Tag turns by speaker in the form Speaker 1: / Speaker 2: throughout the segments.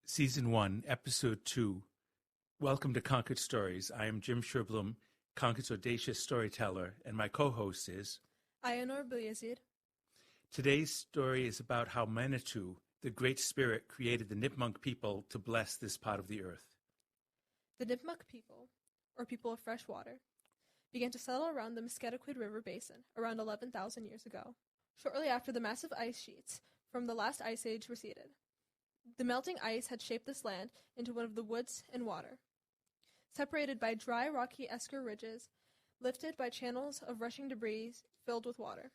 Speaker 1: Season 1, Episode 2. Welcome to Concord Stories. I am Jim Sherblom, Concord's audacious storyteller, and my co-host is
Speaker 2: Belyazid.
Speaker 1: Today's story is about how Manitou, the Great Spirit, created the Nipmuc people to bless this part of the earth.
Speaker 2: The Nipmuc people, or people of fresh water, began to settle around the Musquetaquid River basin around 11,000 years ago, shortly after the massive ice sheets from the last ice age receded. The melting ice had shaped this land into one of the woods and water, separated by dry, rocky esker ridges, lifted by channels of rushing debris filled with water,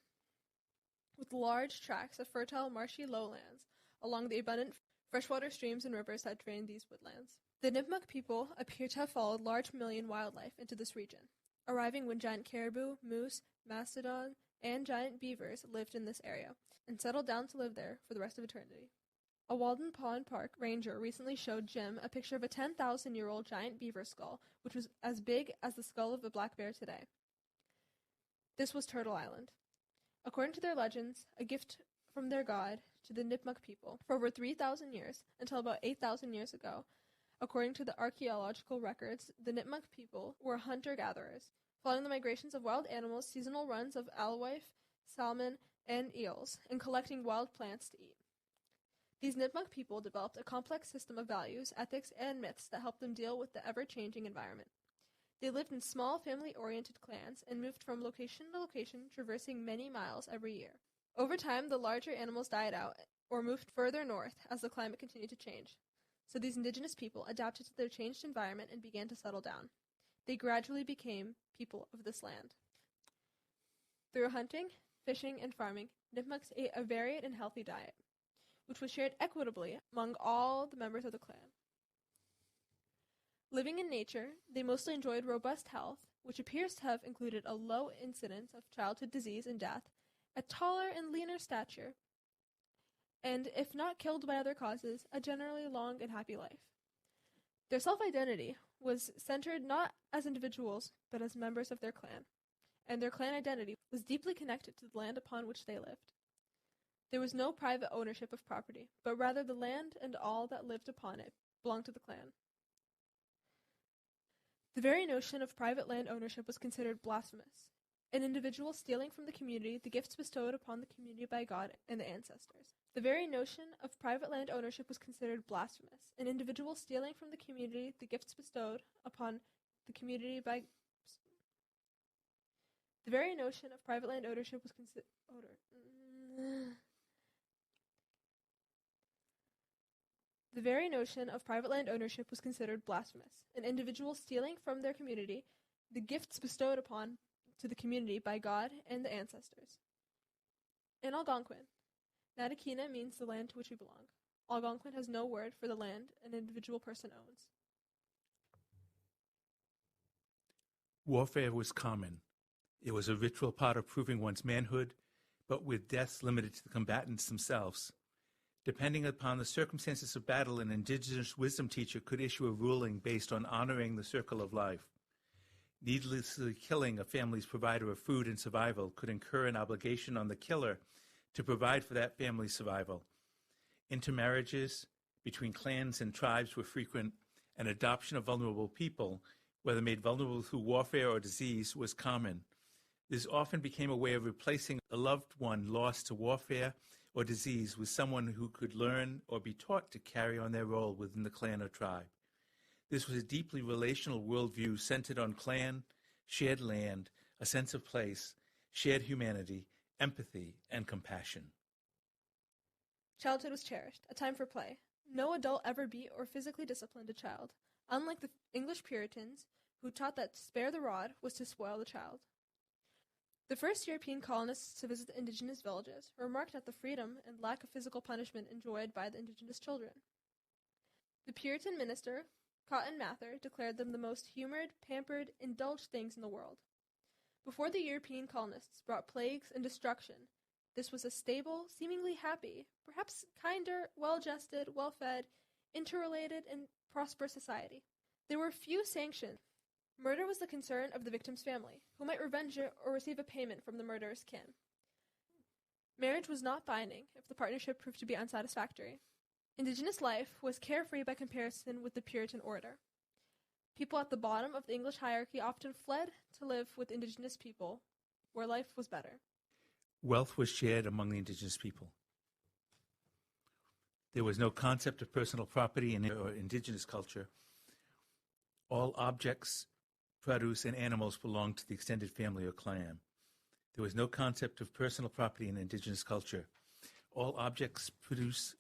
Speaker 2: with large tracts of fertile, marshy lowlands along the abundant freshwater streams and rivers that drained these woodlands. The Nipmuc people appear to have followed large mammalian wildlife into this region, arriving when giant caribou, moose, mastodon, and giant beavers lived in this area, and settled down to live there for the rest of eternity. A Walden Pond Park ranger recently showed Jim a picture of a 10,000-year-old giant beaver skull, which was as big as the skull of a black bear today. This was Turtle Island. According to their legends, a gift from their god to the Nipmuc people for over 3,000 years, until about 8,000 years ago. According to the archaeological records, the Nipmuc people were hunter-gatherers, following the migrations of wild animals, seasonal runs of alewife, salmon, and eels, and collecting wild plants to eat. These Nipmuc people developed a complex system of values, ethics, and myths that helped them deal with the ever-changing environment. They lived in small, family-oriented clans and moved from location to location, traversing many miles every year. Over time, the larger animals died out or moved further north as the climate continued to change. So these indigenous people adapted to their changed environment and began to settle down. They gradually became people of this land. Through hunting, fishing, and farming, Nipmucs ate a varied and healthy diet, which was shared equitably among all the members of the clan. Living in nature, they mostly enjoyed robust health, which appears to have included a low incidence of childhood disease and death, a taller and leaner stature, and, if not killed by other causes, a generally long and happy life. Their self-identity was centered not as individuals, but as members of their clan, and their clan identity was deeply connected to the land upon which they lived. There was no private ownership of property, but rather the land and all that lived upon it belonged to the clan. The very notion of private land ownership was considered blasphemous, an individual stealing from the community the gifts bestowed upon the community by God and the ancestors. The very notion of private land ownership was considered blasphemous, an individual stealing from the community the gifts bestowed upon the community by The very notion of private land ownership was considered The very notion of private land ownership was considered blasphemous, an individual stealing from their community the gifts bestowed upon to the community by God and the ancestors. In Algonquin, Natakina means the land to which we belong. Algonquin has no word for the land an individual person owns.
Speaker 1: Warfare was common. It was a ritual part of proving one's manhood, but with deaths limited to the combatants themselves. Depending upon the circumstances of battle, an indigenous wisdom teacher could issue a ruling based on honoring the circle of life. Needlessly killing a family's provider of food and survival could incur an obligation on the killer to provide for that family's survival. Intermarriages between clans and tribes were frequent, and adoption of vulnerable people, whether made vulnerable through warfare or disease, was common. This often became a way of replacing a loved one lost to warfare or disease with someone who could learn or be taught to carry on their role within the clan or tribe. This was a deeply relational worldview centered on clan, shared land, a sense of place, shared humanity, empathy, and compassion.
Speaker 2: Childhood was cherished, a time for play. No adult ever beat or physically disciplined a child, unlike the English Puritans, who taught that to spare the rod was to spoil the child. The first European colonists to visit the indigenous villages remarked at the freedom and lack of physical punishment enjoyed by the indigenous children. The Puritan minister, Cotton Mather, declared them the most humored, pampered, indulged things in the world. Before the European colonists brought plagues and destruction, this was a stable, seemingly happy, perhaps kinder, well-adjusted, well-fed, interrelated, and prosperous society. There were few sanctions. Murder was the concern of the victim's family, who might revenge it or receive a payment from the murderer's kin. Marriage was not binding if the partnership proved to be unsatisfactory. Indigenous life was carefree by comparison with the Puritan order. People at the bottom of the English hierarchy often fled to live with indigenous people, where life was better.
Speaker 1: Wealth was shared among the indigenous people. There was no concept of personal property in or indigenous culture. All objects, produce, and animals belonged to the extended family or clan. There was no concept of personal property in indigenous culture. All objects, produce,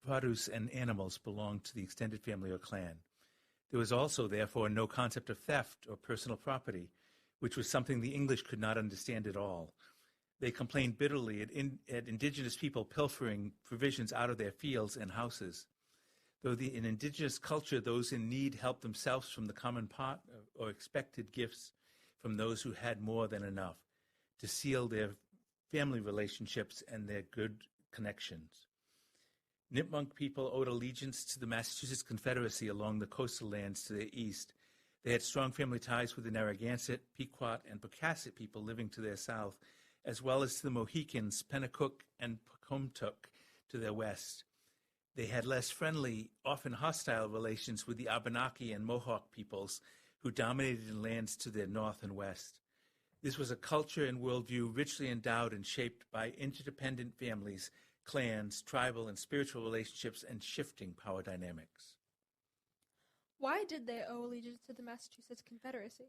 Speaker 1: and animals belonged to the extended family or clan. There was also, therefore, no concept of theft or personal property, which was something the English could not understand at all. They complained bitterly at indigenous people pilfering provisions out of their fields and houses. Though in indigenous culture, those in need helped themselves from the common pot or expected gifts from those who had more than enough to seal their family relationships and their good connections. Nipmuc people owed allegiance to the Massachusetts Confederacy along the coastal lands to the east. They had strong family ties with the Narragansett, Pequot, and Pocasset people living to their south, as well as to the Mohicans, Pennacook, and Pocumtuck to their west. They had less friendly, often hostile relations with the Abenaki and Mohawk peoples who dominated in lands to their north and west. This was a culture and worldview richly endowed and shaped by interdependent families, clans, tribal and spiritual relationships, and shifting power dynamics.
Speaker 2: Why did they owe allegiance to the Massachusetts Confederacy?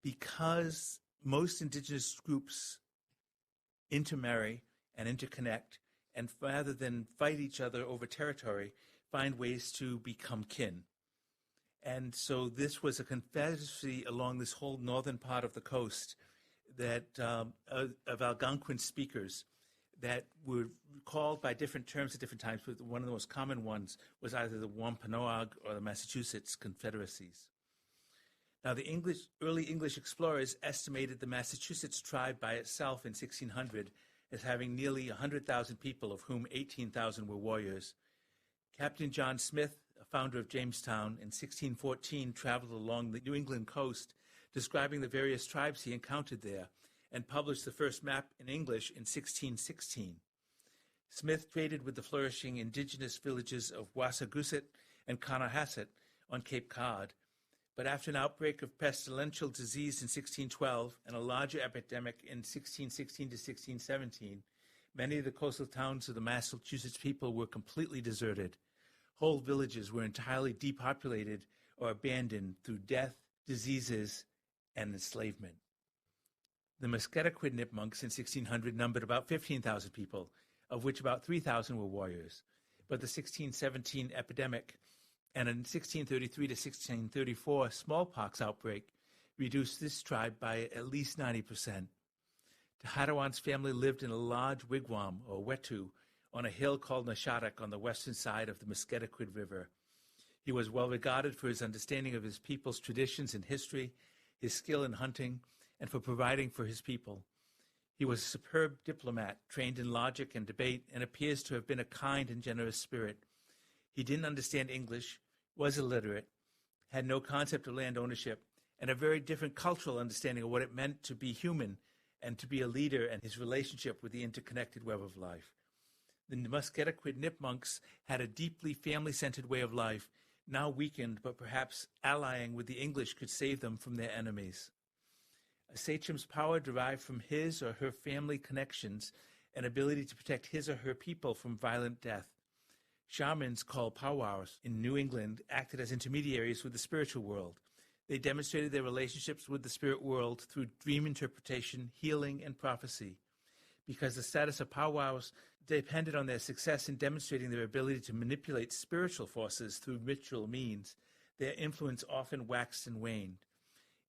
Speaker 1: Because most indigenous groups intermarry and interconnect, and rather than fight each other over territory, find ways to become kin. And so this was a confederacy along this whole northern part of the coast that of Algonquin speakers that were called by different terms at different times, but one of the most common ones was either the Wampanoag or the Massachusetts Confederacies. Now, the early English explorers estimated the Massachusetts tribe by itself in 1600 as having nearly 100,000 people, of whom 18,000 were warriors. Captain John Smith, a founder of Jamestown, in 1614 traveled along the New England coast, describing the various tribes he encountered there, and published the first map in English in 1616. Smith traded with the flourishing indigenous villages of Wassagusset and Conahasset on Cape Cod, but after an outbreak of pestilential disease in 1612 and a larger epidemic in 1616 to 1617, many of the coastal towns of the Massachusetts people were completely deserted. Whole villages were entirely depopulated or abandoned through death, diseases, and enslavement. The Musquetaquid Nipmuncs in 1600 numbered about 15,000 people, of which about 3,000 were warriors. But the 1617 epidemic and in 1633 to 1634 smallpox outbreak reduced this tribe by at least 90%. Tehadawan's family lived in a large wigwam, or wetu, on a hill called Nashatak on the western side of the Musquetaquid River. He was well regarded for his understanding of his people's traditions and history, his skill in hunting, and for providing for his people. He was a superb diplomat, trained in logic and debate, and appears to have been a kind and generous spirit. He didn't understand English, was illiterate, had no concept of land ownership, and a very different cultural understanding of what it meant to be human and to be a leader and his relationship with the interconnected web of life. The Musquetaquid Nipmuncs had a deeply family-centered way of life, now weakened, but perhaps allying with the English could save them from their enemies. A sachem's power derived from his or her family connections and ability to protect his or her people from violent death. Shamans, called powwows in New England, acted as intermediaries with the spiritual world. They demonstrated their relationships with the spirit world through dream interpretation, healing, and prophecy. Because the status of powwows depended on their success in demonstrating their ability to manipulate spiritual forces through ritual means, their influence often waxed and waned.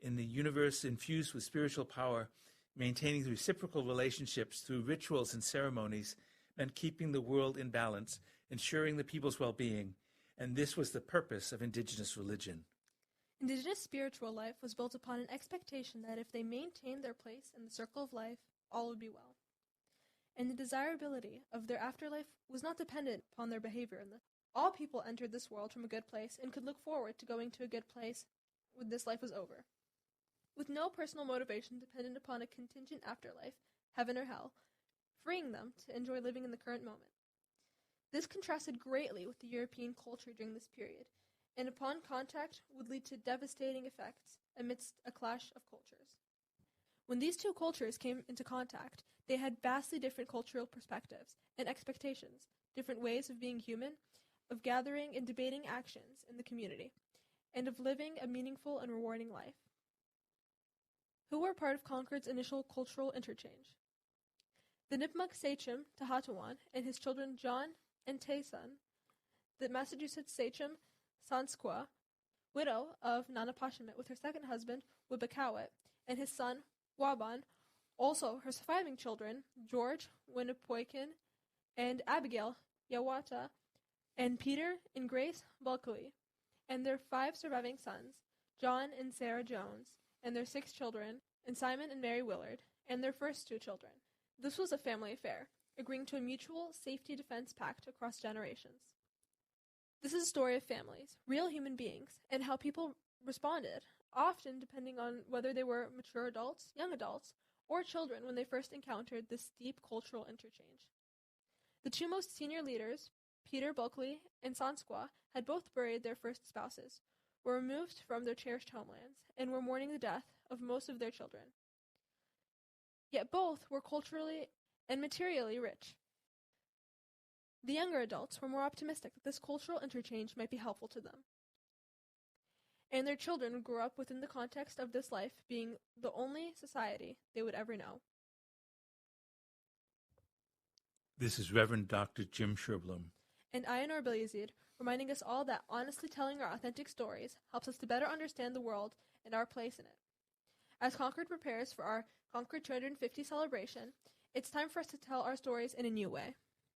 Speaker 1: In the universe infused with spiritual power, maintaining reciprocal relationships through rituals and ceremonies meant keeping the world in balance, ensuring the people's well-being, and this was the purpose of indigenous religion.
Speaker 2: Indigenous spiritual life was built upon an expectation that if they maintained their place in the circle of life, all would be well. And the desirability of their afterlife was not dependent upon their behavior in this. All people entered this world from a good place and could look forward to going to a good place when this life was over, with no personal motivation dependent upon a contingent afterlife, heaven or hell, freeing them to enjoy living in the current moment. This contrasted greatly with the European culture during this period, and upon contact would lead to devastating effects amidst a clash of cultures. When these two cultures came into contact, they had vastly different cultural perspectives and expectations, different ways of being human, of gathering and debating actions in the community, and of living a meaningful and rewarding life. Who were part of Concord's initial cultural interchange? The Nipmuc sachem Tahatawan and his children John and Tayson, the Massachusetts sachem Sansqua, widow of Nanapashamit with her second husband Wibakawit, and his son Waban, also her surviving children George Winnipoikin and Abigail Yawata, and Peter and Grace Bulkley, and their 5 surviving sons, John and Sarah Jones, and their 6 children, and Simon and Mary Willard, and their first 2 children. This was a family affair, agreeing to a mutual safety defense pact across generations. This is a story of families, real human beings, and how people responded, often depending on whether they were mature adults, young adults, or children when they first encountered this deep cultural interchange. The 2 most senior leaders, Peter Bulkley and Sansqua, had both buried their first spouses, were removed from their cherished homelands, and were mourning the death of most of their children. Yet both were culturally and materially rich. The younger adults were more optimistic that this cultural interchange might be helpful to them, and their children grew up within the context of this life being the only society they would ever know.
Speaker 1: This is Reverend Dr. Jim Sherblom.
Speaker 2: And I, Belyazid, reminding us all that honestly telling our authentic stories helps us to better understand the world and our place in it. As Concord prepares for our Concord 250 celebration, it's time for us to tell our stories in a new way.